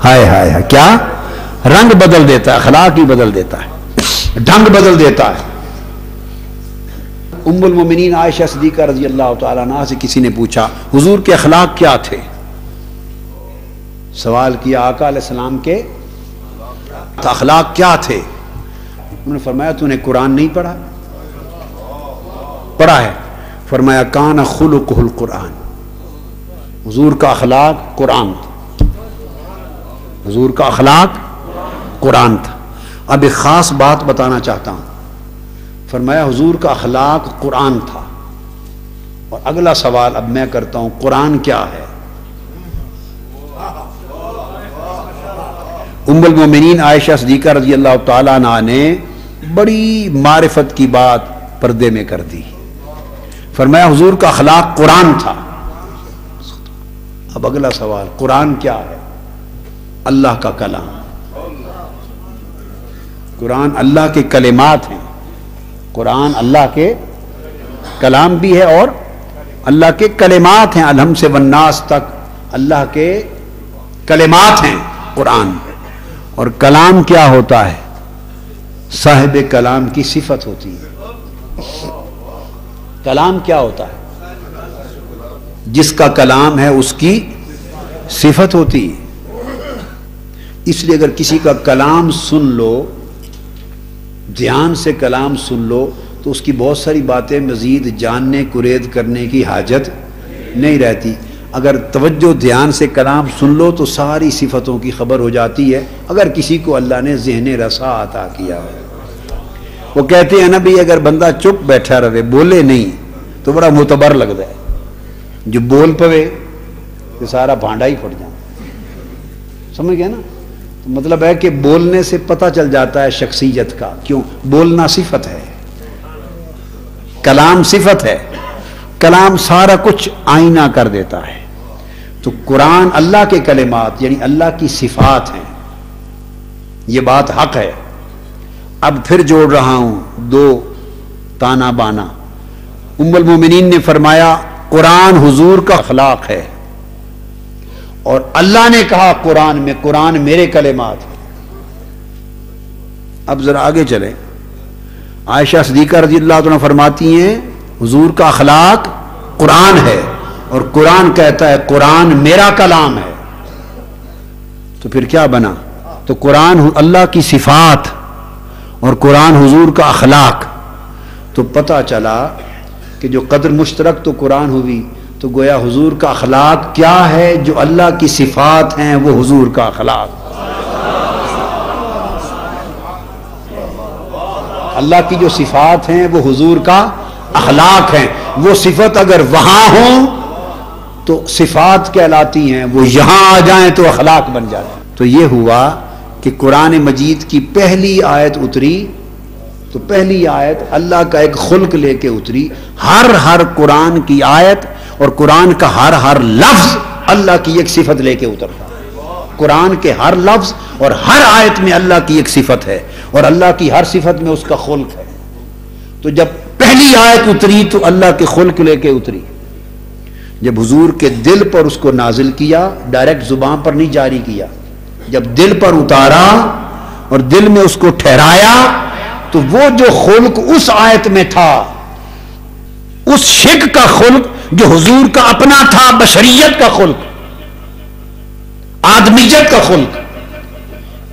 ہائے ہائے ہائے، کیا رنگ بدل دیتا ہے، اخلاق ہی بدل دیتا ہے، ڈھنگ بدل دیتا ہے۔ ام المومنین عائشہ صدیقہ رضی اللہ تعالیٰ عنہا سے کسی نے پوچھا حضور کے اخلاق کیا تھے؟ سوال کیا آقا علیہ السلام کے اخلاق کیا تھے؟ انہوں نے فرمایا تو نے قرآن نہیں پڑھا؟ پڑھا ہے۔ فرمایا کان خلقہ القرآن، حضور کا اخلاق قرآن تھا، حضور کا اخلاق قرآن تھا۔ اب ایک خاص بات بتانا چاہتا ہوں، فرمایا حضور کا اخلاق قرآن تھا، اور اگلا سوال اب میں کرتا ہوں قرآن کیا ہے؟ ام المومنین عائشہ صدیقہ رضی اللہ تعالیٰ عنہ نے بڑی معرفت کی بات پردے میں کر دی، فرمایا حضور کا اخلاق قرآن تھا۔ اب اگلا سوال قرآن کیا ہے؟ اللہ کا کلام۔ قرآن اللہ کے کلمات ہیں، قرآن اللہ کے کلام بھی ہے اور اللہ کے کلمات ہیں، الحم سے والناس تک اللہ کے کلمات ہیں قرآن۔ اور کلام کیا ہوتا ہے؟ صاحب کلام کی صفت ہوتی ہے۔ کلام کیا ہوتا ہے؟ جس کا کلام ہے اس کی صفت ہوتی ہے۔ اس لیے اگر کسی کا کلام سن لو، دھیان سے کلام سن لو، تو اس کی بہت ساری باتیں مزید جاننے قرید کرنے کی حاجت نہیں رہتی۔ اگر توجہ دھیان سے کلام سن لو تو ساری صفتوں کی خبر ہو جاتی ہے، اگر کسی کو اللہ نے ذہن رسا عطا کیا ہو۔ وہ کہتے ہیں نا بھی اگر بندہ چپ بیٹھا رہے بولے نہیں تو بڑا معتبر لگتا ہے، جو بول پوے تو سارا بھانڈا ہی پھٹ جائے، سمجھ گئے نا؟ تو مطلب ہے کہ بولنے سے پتہ چل جاتا ہے شخصیت کا، کیوں؟ بولنا صفت ہے، کلام صفت ہے، کلام سارا کچھ آئینہ کر دیتا ہے۔ تو قرآن اللہ کے کلمات یعنی اللہ کی صفات ہیں، یہ بات حق ہے۔ اب پھر جوڑ رہا ہوں دو تانا بانا۔ ام المومنین نے فرمایا قرآن حضور کا اخلاق ہے، اور اللہ نے کہا قرآن میں قرآن میرے کلمات ہیں۔ اب ذرا آگے چلیں، عائشہ صدیقہ رضی اللہ عنہ فرماتی ہیں حضور کا اخلاق قرآن ہے، اور قرآن کہتا ہے قرآن میرا کلام ہے۔ تو پھر کیا بنا؟ تو قرآن اللہ کی صفات اور قرآن حضور کا اخلاق، تو پتہ چلا کہ جو قدر مشترک تو قرآن ہوئی، تو گویا حضور کا اخلاق کیا ہے؟ جو اللہ کی صفات ہیں وہ حضور کا اخلاق، اللہ کی جو صفات ہیں وہ حضور کا اخلاق ہیں۔ وہ صفت اگر وہاں ہوں تو صفات کہلاتی ہیں، وہ یہاں آ جائیں تو اخلاق بن جاتے ہیں۔ تو یہ ہوا کہ قرآن مجید کی پہلی آیت اتری تو پہلی آیت اللہ کا ایک خلق لے کے اتری۔ ہر قرآن کی آیت اور قرآن کا ہر لفظ اللہ کی ایک صفت لے کے اترتا۔ قرآن کے ہر لفظ اور ہر آیت میں اللہ کی ایک صفت ہے، اور اللہ کی ہر صفت میں اس کا خلق ہے۔ تو جب پہلی آیت اتری تو اللہ کے خلق لے کے اتری، جب حضور کے دل پر اس کو نازل کیا، ڈائریکٹ زبان پر نہیں جاری کیا، جب دل پر اتارا اور دل میں اس کو ٹھہرایا، تو وہ جو خلق اس آیت میں تھا، اس شک کا خلق جو حضور کا اپنا تھا، بشریت کا خلق، آدمیت کا خلق،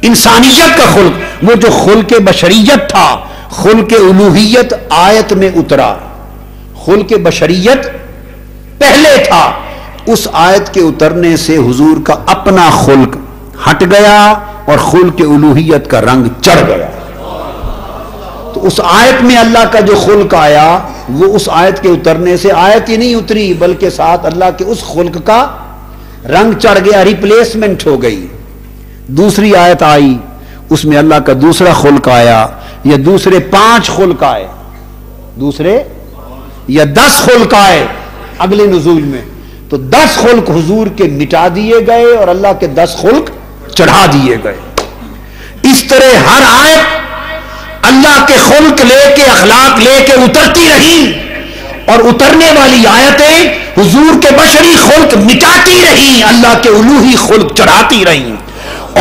انسانیت کا خلق، وہ جو خلق بشریت تھا، خلق الوہیت آیت میں اترا۔ خلق بشریت پہلے تھا، اس آیت کے اترنے سے حضور کا اپنا خلق ہٹ گیا اور خلق الوہیت کا رنگ چڑھ گیا۔ تو اس آیت میں اللہ کا جو خلق آیا، وہ اس آیت کے اترنے سے آیت ہی نہیں اتری، بلکہ ساتھ اللہ کے اس خلق کا رنگ چڑھ گیا، ریپلیسمنٹ ہو گئی۔ دوسری آیت آئی، اس میں اللہ کا دوسرا خلق آیا، یا دوسرے 5 خلق آئے، دوسرے یا 10 خلق آئے اگلے نزول میں، تو 10 خلق حضور کے مٹا دیے گئے اور اللہ کے 10 خلق چڑھا دیے گئے۔ اس طرح ہر آیت اللہ کے خلق لے کے، اخلاق لے کے اترتی رہی، اور اترنے والی آیتیں حضور کے بشری خلق مٹاتی رہی، اللہ کے الوہی خلق چڑھاتی رہی۔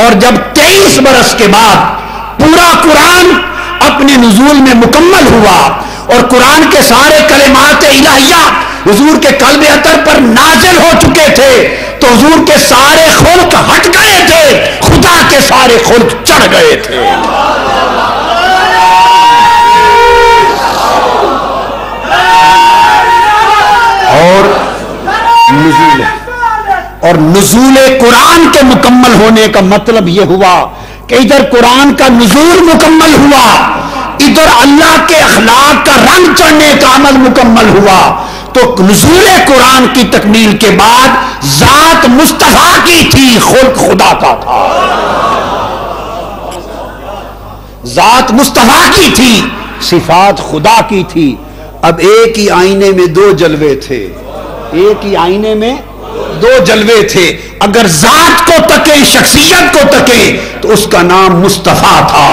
اور جب 23 برس کے بعد پورا قرآن اپنے نزول میں مکمل ہوا اور قرآن کے سارے کلمات الہیہ حضور کے قلب اطہر پر نازل ہو چکے تھے تو حضور کے سارے خلق ہٹ گئے تھے، خدا کے سارے خلق چڑھ گئے تھے. اور نزول قرآن کے مکمل ہونے کا مطلب یہ ہوا کہ ادھر قرآن کا نزول مکمل ہوا، ادھر اللہ کے اخلاق کا رنگ چڑھنے کا عمل مکمل ہوا. تو نزول قرآن کی تکمیل کے بعد ذات مصطفیٰ کی تھی، خلق خدا کا تھا. ذات مصطفیٰ کی تھی، صفات خدا کی تھی. اب ایک ہی آئینے میں دو جلوے تھے، ایک ہی آئینے میں دو جلوے تھے. اگر ذات کو تکیں، شخصیت کو تکیں تو اس کا نام مصطفیٰ تھا.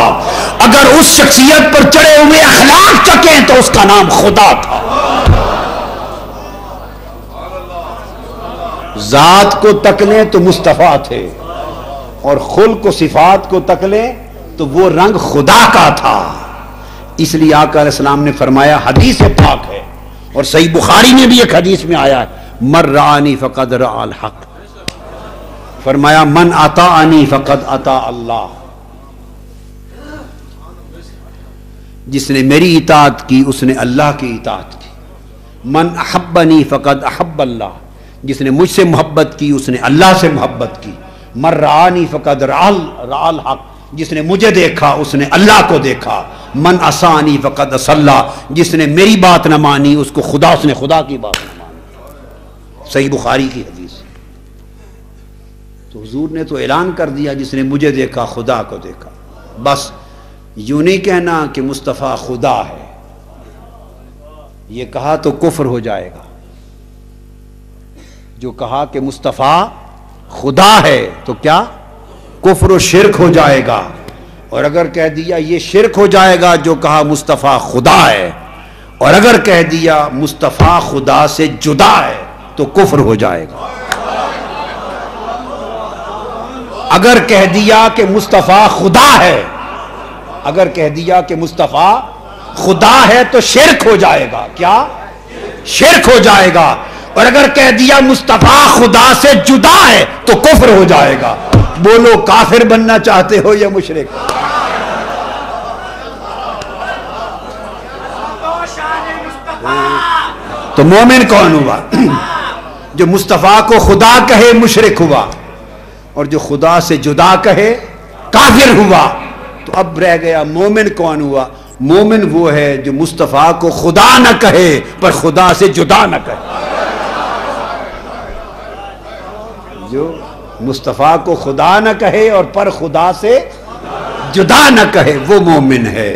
اگر اس شخصیت پر چڑھے ہوئے اخلاق تکیں تو اس کا نام خدا تھا. ذات کو تک لیں تو مصطفیٰ تھے، اور خلق و صفات کو تک لیں تو وہ رنگ خدا کا تھا. اس لیے آقا علیہ السلام نے فرمایا، حدیث پاک ہے اور صحیح بخاری میں بھی ایک حدیث میں آیا ہے، من رآنی فقد رأى الحق، فرمایا من اطاعنی فقد اطاع اللہ. جس نے میری اطاعت کی اس نے اللہ کی اطاعت کی. من احبنی فقد احب اللہ، جس نے مجھ سے محبت کی اس نے اللہ سے محبت کی. من رآنی فقد رأى الحق، جس نے مجھے دیکھا اس نے اللہ کو دیکھا. من عصانی فقد عصى اللہ، جس نے میری بات نہ مانی اس کو خدا، اس نے خدا کی بات نہ مانی. صحیح بخاری کی حدیث. تو حضور نے تو اعلان کر دیا، جس نے مجھے دیکھا خدا کو دیکھا. بس یوں نہیں کہنا کہ مصطفیٰ خدا ہے، یہ کہا تو کفر ہو جائے گا. جو کہا کہ مصطفیٰ خدا ہے تو کیا کفر و شرک ہو جائے گا. اور اگر کہہ دیا یہ شرک ہو جائے گا جو کہا مصطفیٰ خدا ہے، اور اگر کہہ دیا مصطفیٰ خدا سے جدا ہے تو کفر ہو جائے گا. اگر کہہ دیا کہ مصطفیٰ خدا ہے، اگر کہہ دیا کہ مصطفیٰ خدا ہے تو شرک ہو جائے گا. کیا شرک ہو جائے گا. اور اگر کہہ دیا مصطفیٰ خدا سے جدا ہے تو کفر ہو جائے گا. بولو کافر بننا چاہتے ہو یا مشرک؟ تو مومن کون ہوا؟ جو مصطفیٰ کو خدا کہے مشرک ہوا، اور جو خدا سے جدا کہے کافر ہوا. تو اب رہ گیا مومن کون ہوا؟ مومن وہ ہے جو مصطفیٰ کو خدا نہ کہے پر خدا سے جدا نہ کہے. جو مصطفیٰ کو خدا نہ کہے اور پر خدا سے جدا نہ کہے وہ مومن ہے.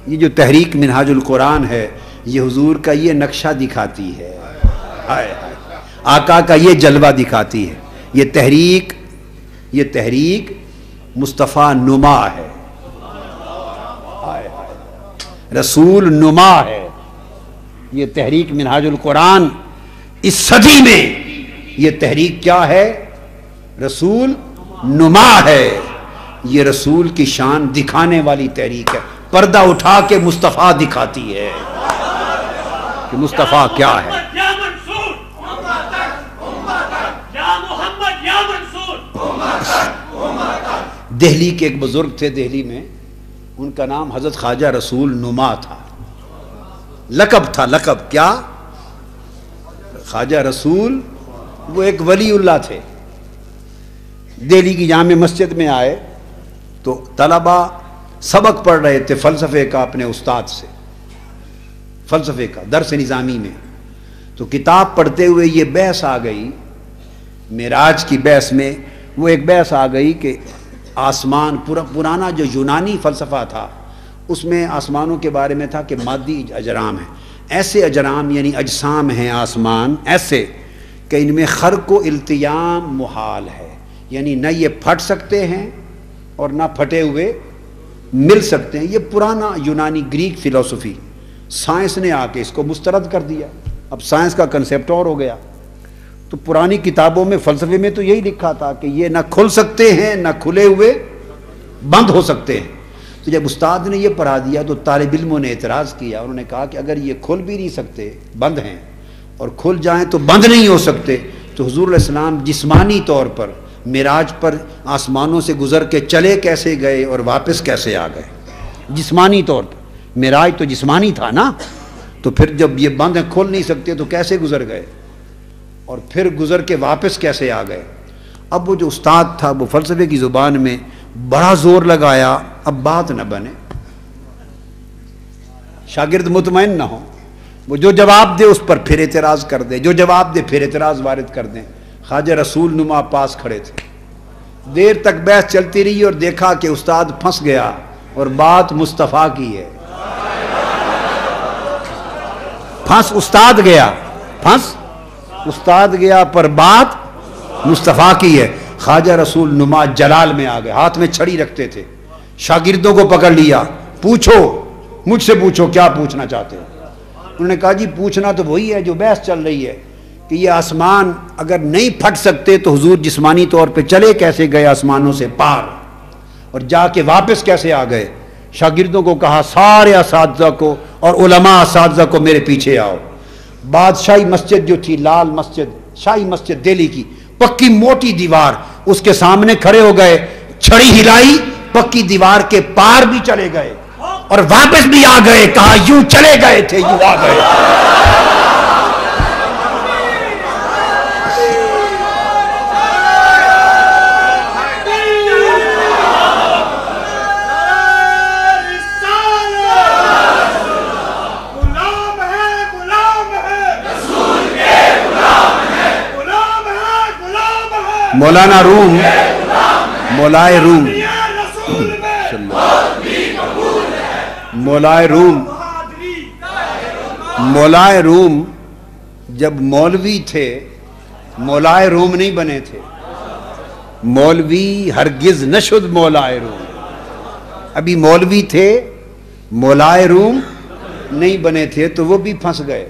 یہ جو تحریک منہاج القرآن ہے یہ حضور کا یہ نقشہ دکھاتی ہے، آقا کا یہ جلوہ دکھاتی ہے. یہ تحریک مصطفیٰ نما ہے، رسول نما ہے. یہ تحریک منہاج القرآن اس صدی میں یہ تحریک کیا ہے؟ رسول نما ہے. یہ رسول کی شان دکھانے والی تحریک ہے. پردہ اٹھا کے مصطفیٰ دکھاتی ہے کہ مصطفیٰ کیا ہے. دہلی کے ایک بزرگ تھے، دہلی میں، ان کا نام حضرت خواجہ رسول نما تھا. لقب تھا، لقب کیا؟ خواجہ رسول. وہ ایک ولی اللہ تھے. دہلی کی جامع مسجد میں آئے تو طلبہ سبق پڑھ رہے تھے فلسفے کا اپنے استاد سے، فلسفے کا درس نظامی میں. تو کتاب پڑھتے ہوئے یہ بحث آ گئی، معراج کی بحث میں وہ ایک بحث آ گئی کہ آسمان، پرانا جو یونانی فلسفہ تھا اس میں آسمانوں کے بارے میں تھا کہ مادی اجرام ہیں، ایسے اجرام یعنی اجسام ہیں آسمان ایسے کہ ان میں خرق و التیام محال ہے، یعنی نہ یہ پھٹ سکتے ہیں اور نہ پھٹے ہوئے مل سکتے ہیں. یہ پرانا یونانی گریک فلسفی، سائنس نے آ کے اس کو مسترد کر دیا. اب سائنس کا کنسیپٹ اور ہو گیا. تو پرانی کتابوں میں فلسفے میں تو یہی لکھا تھا کہ یہ نہ کھل سکتے ہیں نہ کھلے ہوئے بند ہو سکتے ہیں. تو جب استاد نے یہ پڑھا دیا تو طالب علموں نے اعتراض کیا. انہوں نے کہا کہ اگر یہ کھل بھی نہیں سکتے بند ہیں اور کھل جائیں تو بند نہیں ہو سکتے, تو حضور علیہ السلام جسمانی طور پر معراج پر آسمانوں سے گزر کے چلے کیسے گئے اور واپس کیسے آ گئے؟ جسمانی طور پر معراج تو جسمانی تھا نا, تو پھر جب یہ بند ہیں کھل نہیں سکتے تو کیسے گزر گئے اور پھر گزر کے واپس کیسے آ گئے؟ اب وہ جو استاد تھا وہ فلسفے کی زبان میں بڑا زور لگایا, اب بات نہ بنے, شاگرد مطمئن نہ ہو, وہ جو جواب دے اس پر پھر اعتراض کر دے, جو جواب دے پھر اعتراض وارد کر دیں. خواجہ رسول نما پاس کھڑے تھے, دیر تک بحث چلتی رہی اور دیکھا کہ استاد پھنس گیا اور بات مصطفیٰ کی ہے. پھنس استاد گیا پر بات مصطفیٰ کی ہے. خواجہ رسول نما جلال میں آ گئے, ہاتھ میں چھڑی رکھتے تھے, شاگردوں کو پکڑ لیا, پوچھو مجھ سے پوچھو کیا پوچھنا چاہتے ہو. انہوں نے کہا جی پوچھنا تو وہی ہے جو بحث چل رہی ہے کہ یہ آسمان اگر نہیں پھٹ سکتے تو حضور جسمانی طور پہ چلے کیسے گئے آسمانوں سے پار اور جا کے واپس کیسے آ گئے. شاگردوں کو کہا سارے اساتذہ کو اور علماء اساتذہ کو میرے پیچھے آؤ. بادشاہی مسجد جو تھی, لال مسجد, شاہی مسجد دہلی کی, پکی موٹی دیوار, اس کے سامنے کھڑے ہو گئے, چھڑی ہلائی, پکی دیوار کے پار بھی چلے گئے اور واپس بھی آ گئے. کہا یوں چلے گئے تھے یوں آ گئے. مولانا روم, مولائے روم, مولائے روم جب مولوی تھے, مولائے روم نہیں بنے تھے. مولوی ہرگز نشد مولائے روم, ابھی مولوی تھے, مولائے روم نہیں بنے تھے, تو وہ بھی پھنس گئے.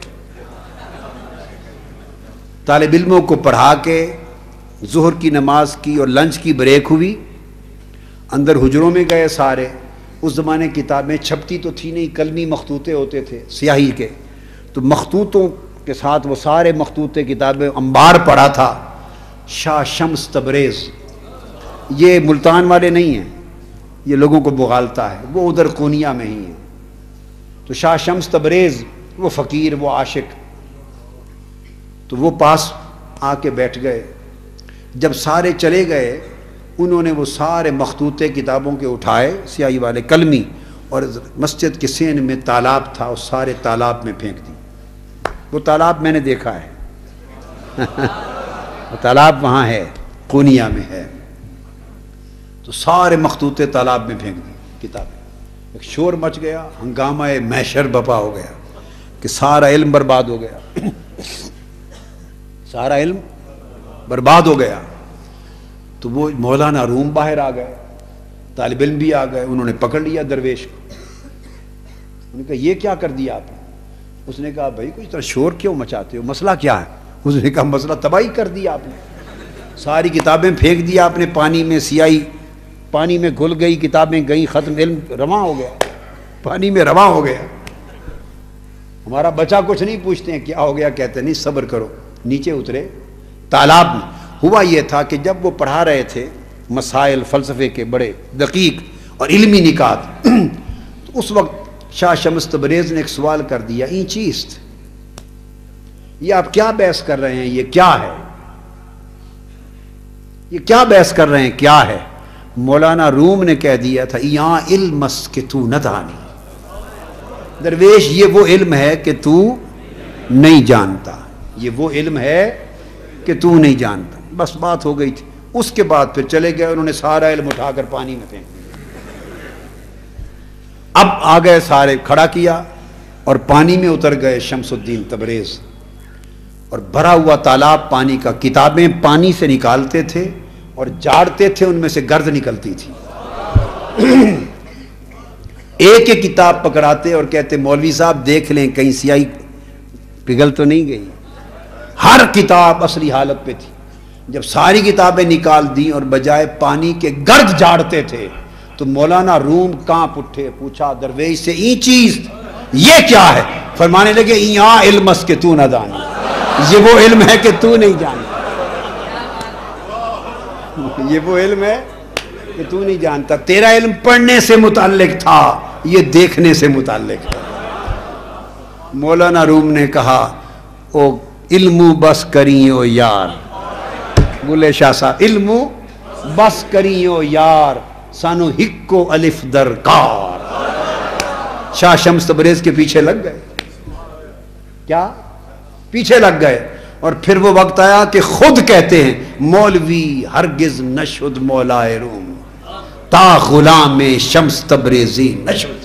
طالب علموں کو پڑھا کے ظہر کی نماز کی اور لنچ کی بریک ہوئی, اندر حجروں میں گئے سارے. اس زمانے کتابیں چھپتی تو تھی نہیں, قلمی مخطوطے ہوتے تھے سیاہی کے, تو مخطوطوں کے ساتھ وہ سارے مخطوطے کتابیں انبار پڑا تھا. شاہ شمس تبریز, یہ ملتان والے نہیں ہیں, یہ لوگوں کو بغالتا ہے, وہ ادھر قونیہ میں ہی ہیں. تو شاہ شمس تبریز وہ فقیر, وہ عاشق, تو وہ پاس آ کے بیٹھ گئے. جب سارے چلے گئے انہوں نے وہ سارے مخطوطے کتابوں کے اٹھائے سیاہی والے قلمی, اور مسجد کے سین میں تالاب تھا, اس سارے تالاب میں پھینک دی. وہ تالاب میں نے دیکھا ہے, وہ تالاب وہاں ہے, قونیہ میں ہے. تو سارے مخطوطے تالاب میں پھینک دی کتابیں. ایک شور مچ گیا, ہنگامہ محشر بپا ہو گیا کہ سارا علم برباد ہو گیا, سارا علم برباد ہو گیا. تو وہ مولانا روم باہر آ گئے, طالب علم بھی آ گئے, انہوں نے پکڑ لیا درویش کو. انہوں نے کہا یہ کیا کر دیا آپ نے؟ اس نے کہا بھائی کوئی طرح شور کیوں مچاتے ہو, مسئلہ کیا ہے؟ اس نے کہا مسئلہ تباہی کر دیا آپ نے, ساری کتابیں پھینک دیا آپ نے پانی میں, سیاہی پانی میں گھل گئی, کتابیں گئیں, ختم, علم رواں ہو گیا, پانی میں رواں ہو گیا. ہمارا بچہ کچھ نہیں پوچھتے ہیں کیا ہو گیا, کہتے نہیں صبر کرو. نیچے اترے تالاب میں. ہوا یہ تھا کہ جب وہ پڑھا رہے تھے مسائل فلسفے کے بڑے دقیق اور علمی نکات, تو اس وقت شاہ شمس تبریز نے ایک سوال کر دیا, این چیست, یہ آپ کیا بحث کر رہے ہیں, یہ کیا ہے, یہ کیا بحث کر رہے ہیں, کیا ہے؟ مولانا روم نے کہہ دیا تھا یہاں علم کہ تو نہ دانی, درویش یہ وہ علم ہے کہ تو نہیں جانتا, یہ وہ علم ہے کہ تو نہیں جانتا. بس بات ہو گئی تھی. اس کے بعد پھر چلے گئے, انہوں نے سارا علم اٹھا کر پانی میں پھینک دیا. اب آ گئے سارے, کھڑا کیا اور پانی میں اتر گئے شمس الدین تبریز, اور بھرا ہوا تالاب پانی کا, کتابیں پانی سے نکالتے تھے اور جاڑتے تھے, ان میں سے گرد نکلتی تھی. ایک ایک کتاب پکڑاتے اور کہتے مولوی صاحب دیکھ لیں کہیں سیاہی پگھل تو نہیں گئی. ہر کتاب اصلی حالت پہ تھی. جب ساری کتابیں نکال دیں اور بجائے پانی کے گرد جاڑتے تھے تو مولانا روم کانپ اٹھے, پوچھا درویش سے این چیز یہ کیا ہے؟ فرمانے لگے یہاں علم اس کے تو نہ دانی, یہ وہ علم ہے کہ تو نہیں جانتا, یہ وہ علم ہے کہ تو نہیں جانتا. تیرا علم پڑھنے سے متعلق تھا, یہ دیکھنے سے متعلق ہے. مولانا روم نے کہا او علمو بس کریو یار, بولے شاہ صاحب علمو بس کریو یار سانو ہکو الف درکار. شاہ شمس تبریز کے پیچھے لگ گئے, کیا پیچھے لگ گئے. اور پھر وہ وقت آیا کہ خود کہتے ہیں مولوی ہرگز نشد مولائے روم تا غلام شمس تبریزی نشد.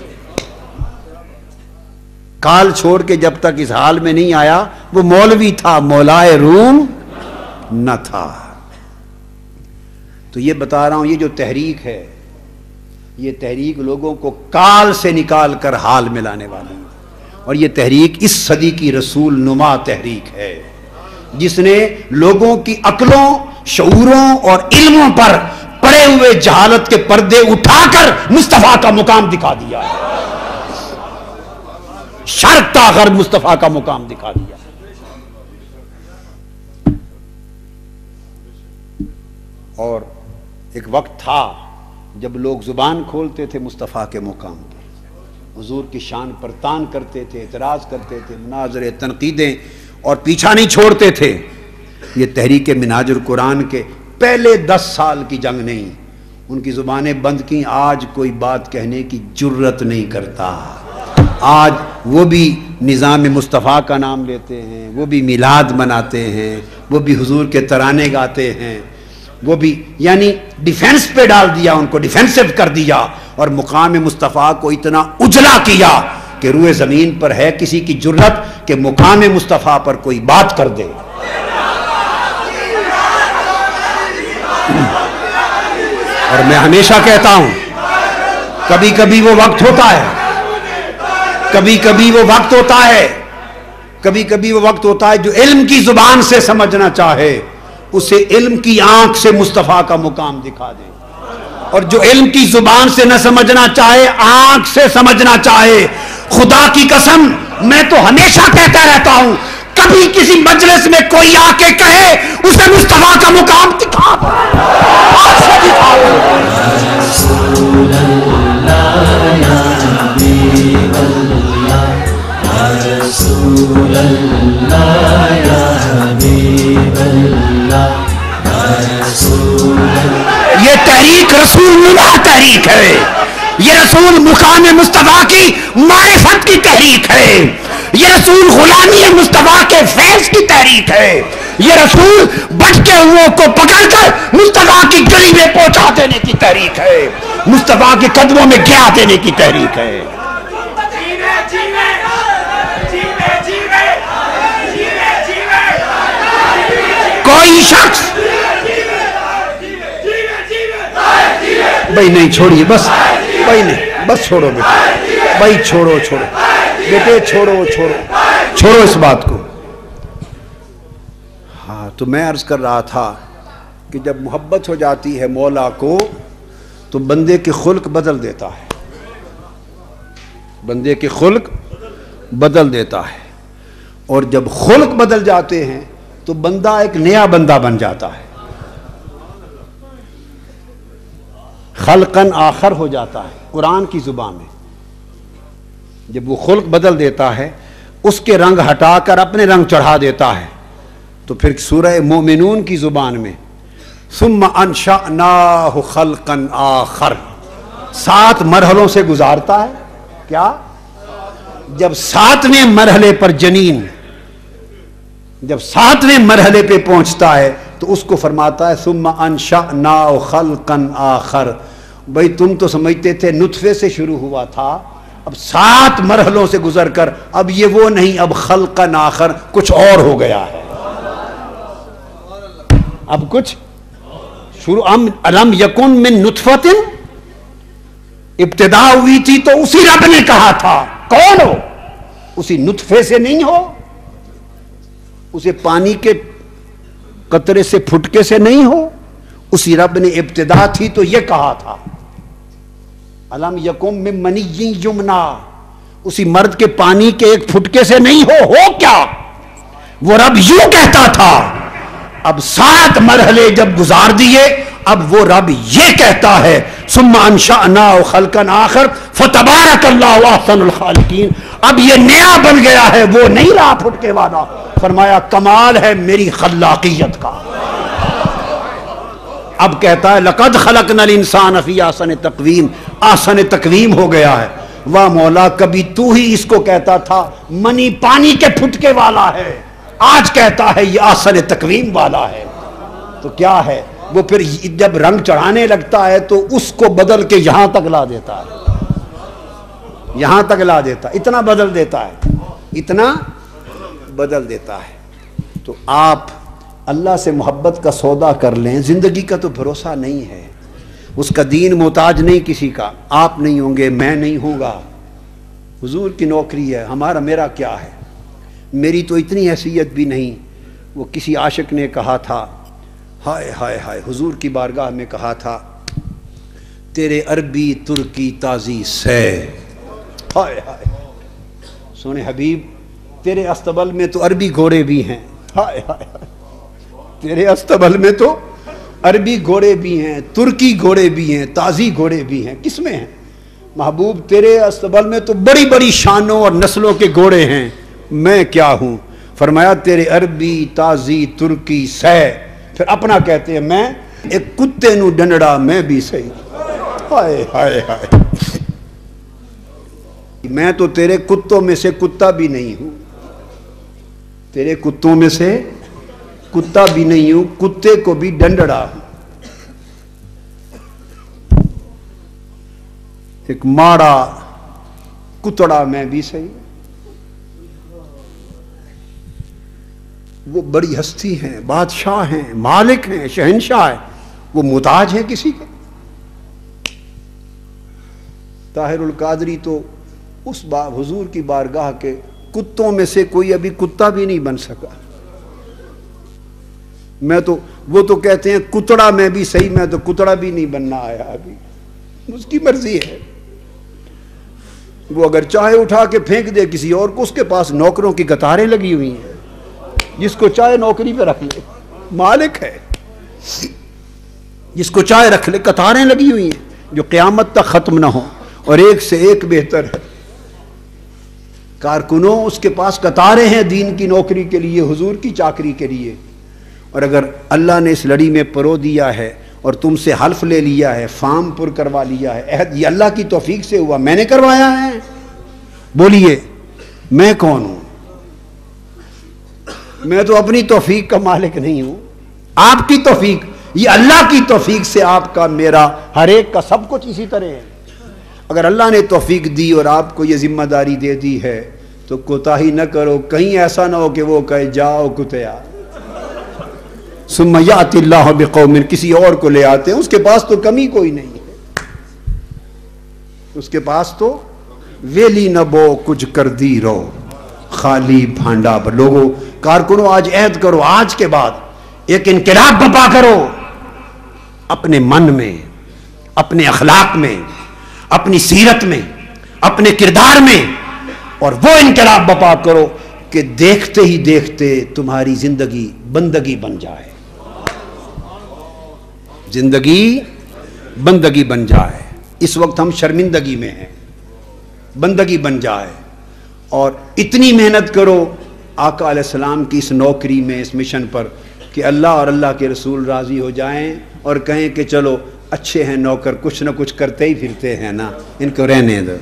کال چھوڑ کے جب تک اس حال میں نہیں آیا وہ مولوی تھا, مولائے روم نہ تھا. تو یہ بتا رہا ہوں, یہ جو تحریک ہے یہ تحریک لوگوں کو کال سے نکال کر حال میں لانے والی ہے. اور یہ تحریک اس صدی کی رسول نما تحریک ہے جس نے لوگوں کی عقلوں, شعوروں اور علموں پر پڑے ہوئے جہالت کے پردے اٹھا کر مصطفیٰ کا مقام دکھا دیا ہے. شرق تا غرب مصطفیٰ کا مقام دکھا دیا. اور ایک وقت تھا جب لوگ زبان کھولتے تھے مصطفیٰ کے مقام پر, حضور کی شان پر تان کرتے تھے, اعتراض کرتے تھے, مناظرے, تنقیدیں, اور پیچھا نہیں چھوڑتے تھے. یہ تحریک منہاج القرآن کے پہلے 10 سال کی جنگ نہیں, ان کی زبانیں بند کی. آج کوئی بات کہنے کی جرت نہیں کرتا. آج وہ بھی نظام مصطفیٰ کا نام لیتے ہیں, وہ بھی میلاد مناتے ہیں, وہ بھی حضور کے ترانے گاتے ہیں, وہ بھی یعنی ڈیفنس پہ ڈال دیا, ان کو ڈیفنسو کر دیا, اور مقام مصطفیٰ کو اتنا اجلا کیا کہ روئے زمین پر ہے کسی کی جرت کہ مقام مصطفیٰ پر کوئی بات کر دے. اور میں ہمیشہ کہتا ہوں کبھی کبھی وہ وقت ہوتا ہے, کبھی کبھی وہ وقت ہوتا ہے, کبھی کبھی وہ وقت ہوتا ہے جو علم کی زبان سے سمجھنا چاہے اسے علم کی آنکھ سے مصطفیٰ کا مقام دکھا دے, اور جو علم کی زبان سے نہ سمجھنا چاہے آنکھ سے سمجھنا چاہے. خدا کی قسم میں تو ہمیشہ کہتا رہتا ہوں کبھی کسی مجلس میں کوئی آ کے کہے اسے مصطفیٰ کا مقام دکھا دو, آنکھ سے دکھا دو. رسول اللہ یا حبیب اللہ, یہ تحریک رسول نما تحریک ہے, یہ رسول مقام مصطفیٰ کی معرفت کی تحریک ہے, یہ رسول غلامی مصطفیٰ کے فیض کی تحریک ہے, یہ رسول بچتے ہوئے کو پکڑ کر مصطفیٰ کی گلی میں پہنچا دینے کی تحریک ہے, مصطفیٰ کے قدموں میں گرا دینے کی تحریک ہے. کوئی شخص بھائی نہیں چھوڑیے, بس بھائی نہیں, بس چھوڑو بیٹے, بھائی چھوڑو بیٹے, چھوڑو اس بات کو. ہاں تو میں عرض کر رہا تھا کہ جب محبت ہو جاتی ہے مولا کو تو بندے کے خلق بدل دیتا ہے, بندے کے خلق بدل دیتا ہے. اور جب خلق بدل جاتے ہیں تو بندہ ایک نیا بندہ بن جاتا ہے, خلقن آخر ہو جاتا ہے. قرآن کی زبان میں جب وہ خلق بدل دیتا ہے اس کے رنگ ہٹا کر اپنے رنگ چڑھا دیتا ہے تو پھر سورہ مومنون کی زبان میں ثم انشأناہ خلقا آخر 7 مرحلوں سے گزارتا ہے. کیا جب 7ویں مرحلے پر جنین جب 7ویں مرحلے پہ پہنچتا ہے تو اس کو فرماتا ہے ثم انشأناہ خلقا آخر. بھئی تم تو سمجھتے تھے نطفے سے شروع ہوا تھا, اب 7 مرحلوں سے گزر کر اب یہ وہ نہیں, اب خلقا آخر کچھ اور ہو گیا ہے, اب کچھ شروع. الم یکن من نطفۃ, ابتدا ہوئی تھی تو اسی رب نے کہا تھا کون ہو, اسی نطفے سے نہیں ہو. اسے پانی کے قطرے سے پھٹکے سے نہیں ہو. اسی رب نے ابتدا تھی تو یہ کہا تھا الم یکم من منی یمنا, اسی مرد کے پانی کے ایک پھٹکے سے نہیں ہو کیا؟ وہ رب یوں کہتا تھا. اب 7 مرحلے جب گزار دیے, اب وہ رب یہ کہتا ہے ثم انشأنا خلقا آخر فتبارک اللہ احسن الخالقین. اب یہ نیا بن گیا ہے, وہ نہیں رہا پھٹکے والا. فرمایا کمال ہے میری خلاقیت کا. اب کہتا ہے لقد خلقنا الانسان فی احسن تقویم, احسن تقویم ہو گیا ہے. واہ مولا, کبھی تو ہی اس کو کہتا تھا منی پانی کے پھٹکے والا ہے, آج کہتا ہے یہ احسن تقویم والا ہے. تو کیا ہے وہ پھر جب رنگ چڑھانے لگتا ہے تو اس کو بدل کے یہاں تک لا دیتا ہے, یہاں تک لا دیتا, اتنا بدل دیتا ہے, اتنا بدل دیتا ہے. تو آپ اللہ سے محبت کا سودا کر لیں. زندگی کا تو بھروسہ نہیں ہے, اس کا دین محتاج نہیں کسی کا. آپ نہیں ہوں گے, میں نہیں ہوں گا. حضور کی نوکری ہے, ہمارا میرا کیا ہے؟ میری تو اتنی حیثیت بھی نہیں. وہ کسی عاشق نے کہا تھا, ہائے ہائے ہائے, حضور کی بارگاہ میں کہا تھا تیرے عربی ترکی تازی سے, ہائے ہائے سونے حبیب تیرے استبل میں تو عربی گھوڑے بھی ہیں, ہائے ہائے تیرے استبل میں تو عربی گھوڑے بھی ہیں, ترکی گھوڑے بھی ہیں, تازی گھوڑے بھی ہیں. کس میں ہیں محبوب؟ تیرے استبل میں تو بڑی بڑی شانوں اور نسلوں کے گھوڑے ہیں, میں کیا ہوں؟ فرمایا تیرے عربی تازی ترکی سے. پھر اپنا کہتے ہیں میں ایک کتے نو ڈنڈا میں بھی صحیح, ہائے ہائے ہائے, میں تو تیرے کتوں میں سے کتا بھی نہیں ہوں, تیرے کتوں میں سے کتا بھی نہیں ہوں, کتے کو بھی ڈنڈڑا ہوں. ایک ماڑا کتڑا میں بھی صحیح. وہ بڑی ہستی ہیں, بادشاہ ہیں, مالک ہیں, شہنشاہ ہیں, وہ محتاج ہیں کسی کے؟ طاہر القادری تو اس حضور کی بارگاہ کے کتوں میں سے کوئی ابھی کتا بھی نہیں بن سکا. میں تو وہ تو کہتے ہیں کتڑا میں بھی صحیح, میں تو کتڑا بھی نہیں بننا آیا ابھی, اس کی مرضی ہے. وہ اگر چاہے اٹھا کے پھینک دے کسی اور کو, اس کے پاس نوکروں کی قطاریں لگی ہوئی ہیں, جس کو چاہے نوکری پہ رکھ لے, مالک ہے, جس کو چاہے رکھ لے. قطاریں لگی ہوئی ہیں جو قیامت تک ختم نہ ہو, اور ایک سے ایک بہتر ہے. کارکنوں اس کے پاس قطاریں ہیں دین کی نوکری کے لیے, حضور کی چاکری کے لیے. اور اگر اللہ نے اس لڑی میں پرو دیا ہے اور تم سے حلف لے لیا ہے, فارم پر کروا لیا ہے, عہد یہ اللہ کی توفیق سے ہوا, میں نے کروایا ہے, بولیے میں کون ہوں؟ میں تو اپنی توفیق کا مالک نہیں ہوں, آپ کی توفیق, یہ اللہ کی توفیق سے آپ کا, میرا, ہر ایک کا, سب کچھ اسی طرح ہے. اگر اللہ نے توفیق دی اور آپ کو یہ ذمہ داری دے دی ہے تو کوتاہی نہ کرو, کہیں ایسا نہ ہو کہ وہ کہے جاؤ کتیا, ثم یأتی اللہ بقوم, کسی اور کو لے آتے ہیں, اس کے پاس تو کمی کوئی نہیں ہے, اس کے پاس تو ویلی نہ بو کچھ کر دی رو خالی بھانڈا. لوگوں کارکنوں آج عہد کرو, آج کے بعد ایک انقلاب برپا کرو اپنے من میں, اپنے اخلاق میں, اپنی سیرت میں, اپنے کردار میں, اور وہ انقلاب برپا کرو کہ دیکھتے ہی دیکھتے تمہاری زندگی بندگی بن جائے, زندگی بندگی بن جائے. اس وقت ہم شرمندگی میں ہیں, بندگی بن جائے. اور اتنی محنت کرو آقا علیہ السلام کی اس نوکری میں, اس مشن پر, کہ اللہ اور اللہ کے رسول راضی ہو جائیں اور کہیں کہ چلو اچھے ہیں نوکر, کچھ نہ کچھ کرتے ہی پھرتے ہیں نا, ان کو رہنے دو.